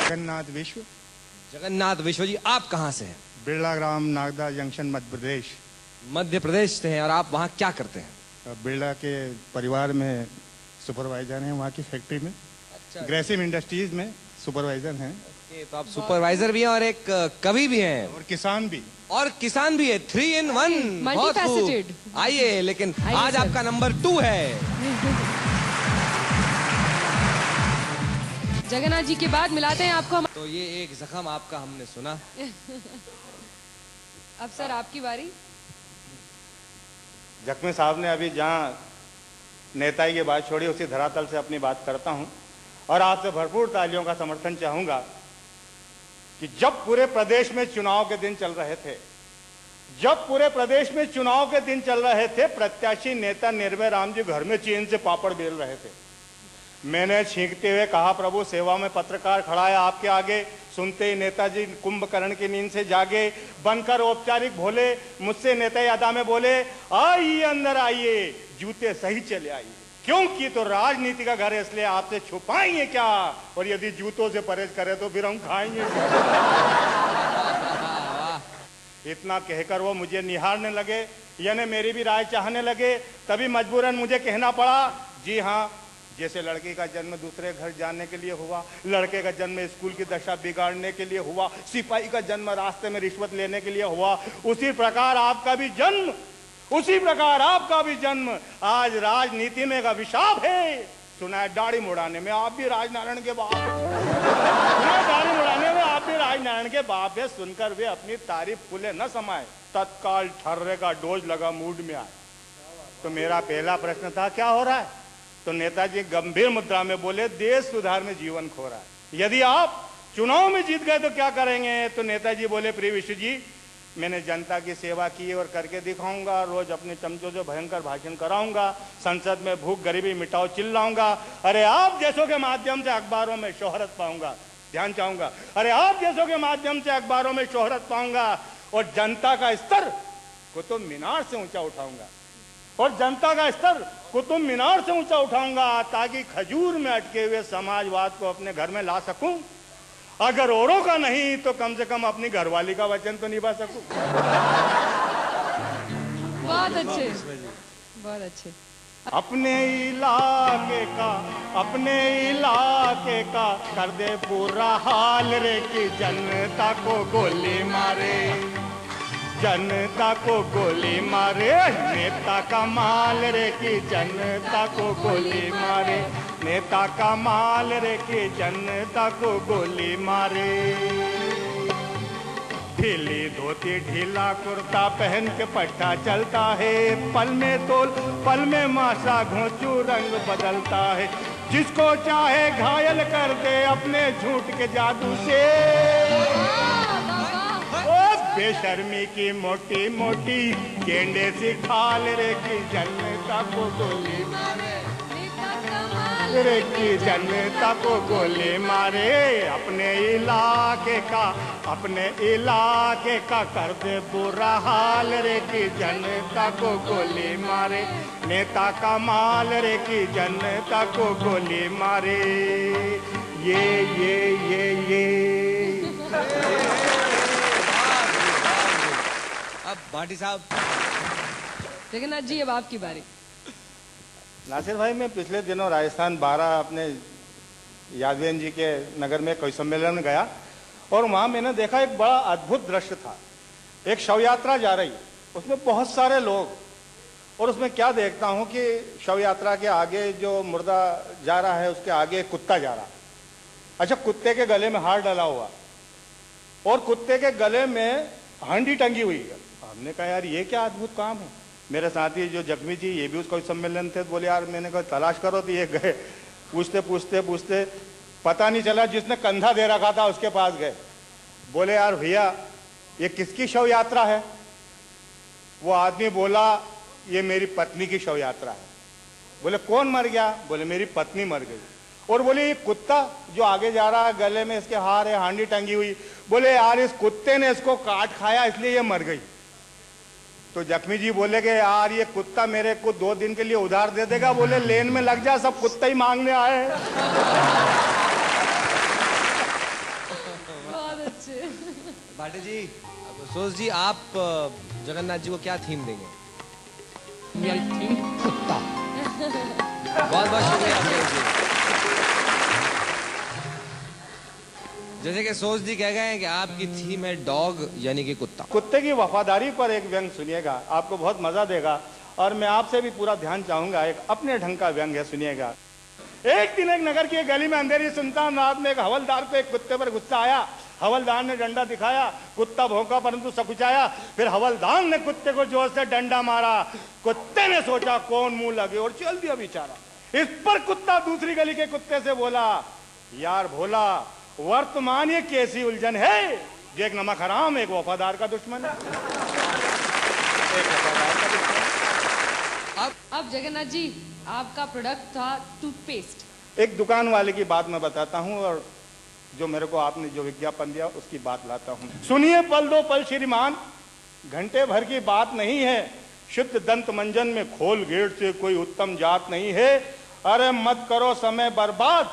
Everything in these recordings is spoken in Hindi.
जगन्नाथ विश्व। जगन्नाथ विश्व जी, आप कहाँ से हैं? बिरला ग्राम, नागदा जंक्शन, मध्य प्रदेश। मध्य प्रदेश से हैं, और आप वहाँ क्या करते हैं? बिरला के परिवार में सुपरवाइजर हैं, वहाँ की फैक्ट्री में। अच्छा, ग्रेसिम इंडस्ट्रीज में सुपरवाइजर हैं। तो आप सुपरवाइजर भी हैं और एक कवि भी हैं और किसान भी। और किसान भी है। 3 in 1। मल्टीफैसेटेड। आइए, लेकिन आज आपका नंबर 2 है। जगन्नाथ जी के बाद मिलाते हैं आपको। तो ये एक जख्म आपका हमने सुना। अब सर आपकी बारी। जख्मी साहब ने अभी जहाँ नेताई की बात छोड़ी, उसी धरातल से अपनी बात करता हूँ और आपसे भरपूर तालियों का समर्थन चाहूंगा कि जब पूरे प्रदेश में चुनाव के दिन चल रहे थे, प्रत्याशी नेता निर्भय राम जी घर में चीन से पापड़ बेल रहे थे। मैंने छींकते हुए कहा, प्रभु सेवा में पत्रकार खड़ा है आपके आगे। सुनते ही नेताजी कुंभकर्ण की नींद से जागे, बनकर औपचारिक भोले, मुझसे नेता अदा में बोले, आइए अंदर आइए, जूते सही चले आइए, क्योंकि तो राजनीति का घर है, इसलिए आपसे छुपाएंगे क्या, और यदि जूतों से परहेज करें तो फिर हम खाएंगे क्या। इतना कहकर वो मुझे निहारने लगे, यानी मेरी भी राय चाहने लगे। तभी मजबूरन मुझे कहना पड़ा, जी हाँ, जैसे लड़की का जन्म दूसरे घर जाने के लिए हुआ, लड़के का जन्म स्कूल की दशा बिगाड़ने के लिए हुआ, सिपाही का जन्म रास्ते में रिश्वत लेने के लिए हुआ, उसी प्रकार आपका भी जन्म आज राजनीति में एक अभिशाप है। सुना है दाढ़ी मुड़ाने में आप भी राजनारायण के बाप है। सुनकर वे अपनी तारीफ फूले न समाये, तत्काल ठर्रे का डोज लगा मूड में आए। तो मेरा पहला प्रश्न था, क्या हो रहा है? तो नेताजी गंभीर मुद्रा में बोले, देश सुधार में जीवन खो रहा है। यदि आप चुनाव में जीत गए तो क्या करेंगे? तो नेताजी बोले, प्रिय विश्व जी, मैंने जनता की सेवा की और करके दिखाऊंगा। रोज अपने चमचों से भयंकर भाषण कराऊंगा, संसद में भूख गरीबी मिटाओ चिल्लाऊंगा। अरे आप जैसों के माध्यम से अखबारों में शोहरत पाऊंगा, ध्यान चाहूंगा, अरे आप जैसों के माध्यम से अखबारों में शोहरत पाऊंगा, और जनता का स्तर कुतुब मीनार से ऊंचा उठाऊंगा, ताकि खजूर में अटके हुए समाजवाद को अपने घर में ला सकूं। अगर औरों का नहीं तो कम से कम अपनी घरवाली का वचन तो निभा सकूं। बहुत अच्छे, बहुत अच्छे। अपने इलाके का कर दे बुरा हाल रे, कि जनता को गोली मारे, नेता का माल रे, कि जनता को गोली मारे, नेता का माल रे, कि जनता को गोली मारे। ढीली धोती ढीला कुर्ता पहन के पट्टा चलता है, पल में तोल पल में माशा घोंचू रंग बदलता है, जिसको चाहे घायल कर दे अपने झूठ के जादू से। बेशर्मी की मोटी मोटी गेंडे सी खाल रे, की जनता को गोली मारे, रे की जनता को गोली मारे। अपने इलाके का कर दे बुरा हाल रे, की जनता को गोली मारे, नेता का माल रे, की जनता को गोली मारे। ये अब भाटी साहब। जगन्नाथ जी, अब आपकी बारी। नासिर भाई, मैं पिछले दिनों राजस्थान 12 अपने यादवेन जी के नगर में कोई सम्मेलन में गया, और वहां मैंने देखा एक बड़ा अद्भुत दृश्य था। एक शव यात्रा जा रही, उसमें बहुत सारे लोग, और उसमें क्या देखता हूं कि शव यात्रा के आगे जो मुर्दा जा रहा है, उसके आगे एक कुत्ता जा रहा। अच्छा, कुत्ते के गले में हार डाला हुआ, और कुत्ते के गले में हांडी टंगी हुई है। हमने कहा, यार ये क्या अद्भुत काम है। मेरे साथी जो जख्मी जी, ये भी उसका सम्मेलन थे, बोले यार, मैंने कहा तलाश करो। तो ये गए, पूछते पता नहीं चला, जिसने कंधा दे रखा था उसके पास गए। बोले, यार भैया, ये किसकी शव यात्रा है? वो आदमी बोला, ये मेरी पत्नी की शव यात्रा है। बोले, कौन मर गया? बोले, मेरी पत्नी मर गई। और बोले, ये कुत्ता जो आगे जा रहा है, गले में इसके हार है, हांडी टंगी हुई। बोले, यार इस कुत्ते ने इसको काट खाया, इसलिए ये मर गई। तो जख्मी जी बोले कि यार ये कुत्ता मेरे को 2 दिन के लिए उधार दे देगा। बोले, लेन में लग जा, सब कुत्ता ही मांगने आए। बहुत अच्छे। भाटी जी, अब सोच जी, आप जगन्नाथ जी को क्या थीम देंगे? मेरी थीम कुत्ता। बहुत बहुत शुक्रिया अखिलेश जी। जैसे कि सोच जी कह गए हैं कि आपकी थीम है डॉग यानी कि कुत्ता। कुत्ते की वफादारी पर एक व्यंग सुनिएगा, आपको बहुत मजा देगा। और मैं आपसे भी पूरा ध्यान चाहूंगा, एक अपने ढंग का व्यंग है, सुनिएगा। एक दिन एक नगर की एक गली में अंधेरी सुनसान रात में एक हवलदार को एक कुत्ते पर गुस्सा आया। हवलदार ने डंडा दिखाया, कुत्ता भौंका परंतु सकुचाया। फिर हवलदार ने कुत्ते को जोर से डंडा मारा। कुत्ते ने सोचा कौन मुंह लगे और चल दिया बेचारा। इस पर कुत्ता दूसरी गली के कुत्ते से बोला, यार भोला, वर्तमान ये कैसी उलझन है, जो एक नमक हराम एक वफादार का दुश्मन है। एक वफादार का दुश्मन। अब जगन्नाथ जी, आपका प्रोडक्ट था टूथपेस्ट। एक दुकान वाले की बात मैं बताता हूं, और जो मेरे को आपने जो विज्ञापन दिया उसकी बात लाता हूं। सुनिए पल दो पल श्रीमान, घंटे भर की बात नहीं है। शुद्ध दंत मंजन में खोल गेट से कोई उत्तम जात नहीं है। अरे मत करो समय बर्बाद,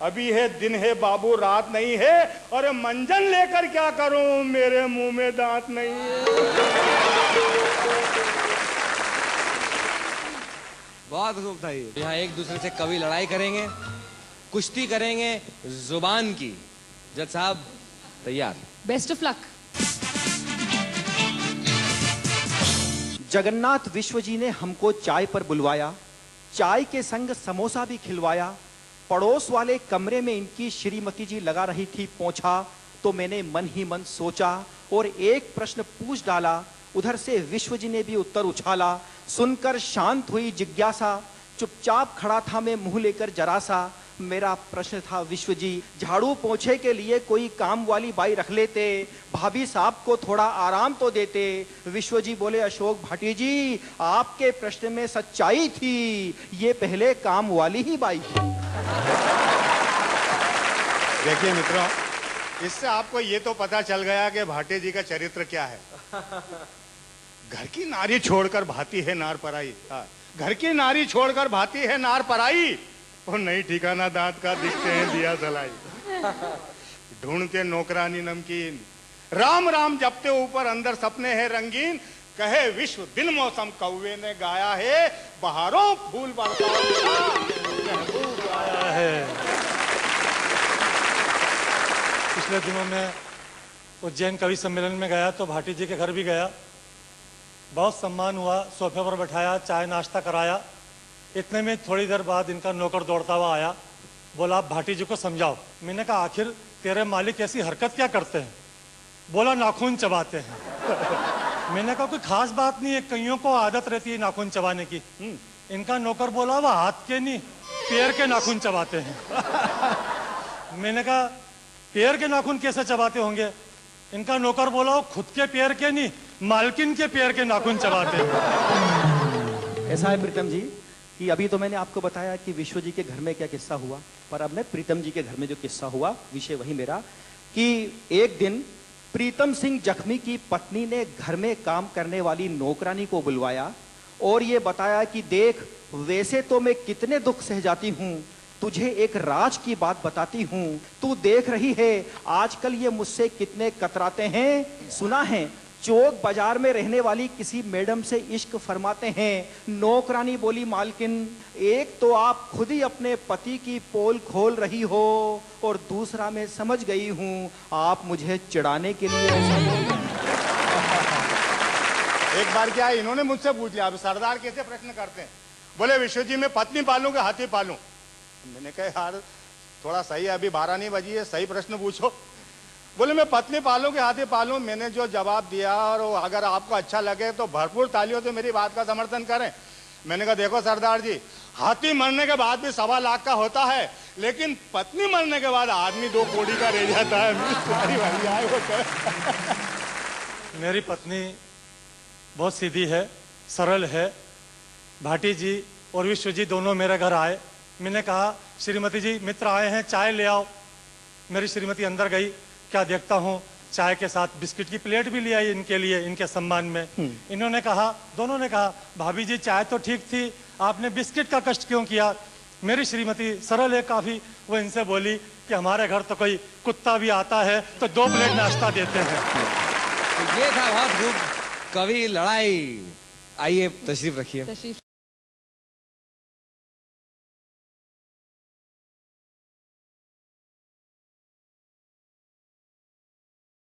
अभी है दिन है बाबू, रात नहीं है। अरे मंजन लेकर क्या करूं, मेरे मुंह में दांत नहीं है। बहुत खूब था ये। यहाँ एक दूसरे से कवि लड़ाई करेंगे, कुश्ती करेंगे जुबान की। जज साहब तैयार? Best of luck. जगन्नाथ विश्व जी ने हमको चाय पर बुलवाया, चाय के संग समोसा भी खिलवाया। पड़ोस वाले कमरे में इनकी श्रीमती जी लगा रही थी पोंछा, तो मैंने मन ही मन सोचा और एक प्रश्न पूछ डाला। उधर से विश्व जी ने भी उत्तर उछाला। सुनकर शांत हुई जिज्ञासा, चुपचाप खड़ा था मैं मुंह लेकर जरा सा। मेरा प्रश्न था विश्व जी, झाड़ू पोंछे के लिए कोई काम वाली बाई रख लेते, भाभी साहब को थोड़ा आराम तो देते। विश्व जी बोले, अशोक भाटी जी, आपके प्रश्न में सच्चाई थी, ये पहले काम वाली ही बाई थी। देखिए मित्रों, इससे आपको ये तो पता चल गया कि भाटे जी का चरित्र क्या है। घर की नारी छोड़कर भाती है नार पराई। घर की नारी छोड़कर भाती है नार पराई, और नहीं ठिकाना दांत का दिखते हैं दिया जलाई। ढूंढते नौकरानी नमकीन, राम राम जपते ऊपर अंदर सपने हैं रंगीन। कहे विश्व दिन मौसम कौवे ने गाया है, बहारों फूल गाया है। पिछले दिनों में उज्जैन कवि सम्मेलन में गया तो भाटी जी के घर भी गया। बहुत सम्मान हुआ, सोफे पर बैठाया, चाय नाश्ता कराया। इतने में थोड़ी देर बाद इनका नौकर दौड़ता हुआ आया, बोला आप भाटी जी को समझाओ। मैंने कहा आखिर तेरे मालिक ऐसी हरकत क्या करते हैं? बोला नाखून चबाते हैं। मैंने कहा कोई खास बात नहीं है, कईयों को आदत रहती है नाखून चबाने की। इनका नौकर बोला वह हाथ के नहीं पैर के नाखून चबाते हैं। मैंने कहा पैर के नाखून कैसे चबाते होंगे? इनका नौकर बोला वो खुद के पैर के नहीं मालकिन के पैर के नाखून चबाते हैं। ऐसा है प्रीतम जी कि अभी तो मैंने आपको बताया कि विश्व जी के घर में क्या किस्सा हुआ, पर अब मैं प्रीतम जी के घर में जो किस्सा हुआ, विषय वही मेरा, कि एक दिन प्रीतम सिंह जख्मी की पत्नी ने घर में काम करने वाली नौकरानी को बुलवाया और ये बताया कि देख, वैसे तो मैं कितने दुख सह जाती हूँ, तुझे एक राज की बात बताती हूँ। तू देख रही है आजकल ये मुझसे कितने कतराते हैं। सुना है चौक बाजार में रहने वाली किसी मैडम से इश्क फरमाते हैं। नौकरानी बोली, मालकिन, एक तो आप खुद ही अपने पति की पोल खोल रही हो और दूसरा मैं समझ गई हूँ आप मुझे चिढ़ाने के लिए ऐसा बोल रहे हैं। एक बार क्या इन्होंने मुझसे पूछ लिया, अब सरदार कैसे प्रश्न करते हैं। बोले विश्व जी मैं पत्नी पालूं कि हाथी पालूं? मैंने कहा यार थोड़ा सही है, अभी 12 नहीं बजी है, सही प्रश्न पूछो। बोले मैं पत्नी पालूं कि हाथी पालूं? मैंने जो जवाब दिया और अगर आपको अच्छा लगे तो भरपूर तालियों से मेरी बात का समर्थन करें। मैंने कहा देखो सरदार जी, हाथी मरने के बाद भी 1.25 लाख का होता है, लेकिन पत्नी मरने के बाद आदमी 2 करोड़ का रह जाता है। मेरी पत्नी बहुत सीधी है, सरल है। भाटी जी और विश्व जी दोनों मेरे घर आए। मैंने कहा श्रीमती जी मित्र आए हैं, चाय ले आओ। मेरी श्रीमती अंदर गई, क्या देखता हूँ चाय के साथ बिस्किट की प्लेट भी ले आई इनके लिए, इनके सम्मान में। इन्होंने कहा, दोनों ने कहा, भाभी जी चाय तो ठीक थी, आपने बिस्किट का कष्ट क्यों किया? मेरी श्रीमती सरल है काफी, वो इनसे बोली कि हमारे घर तो कोई कुत्ता भी आता है तो 2 प्लेट नाश्ता देते हैं। तो ये था बहुत खूब कवि लड़ाई। आइए तशरीफ रखिए। तशरीफ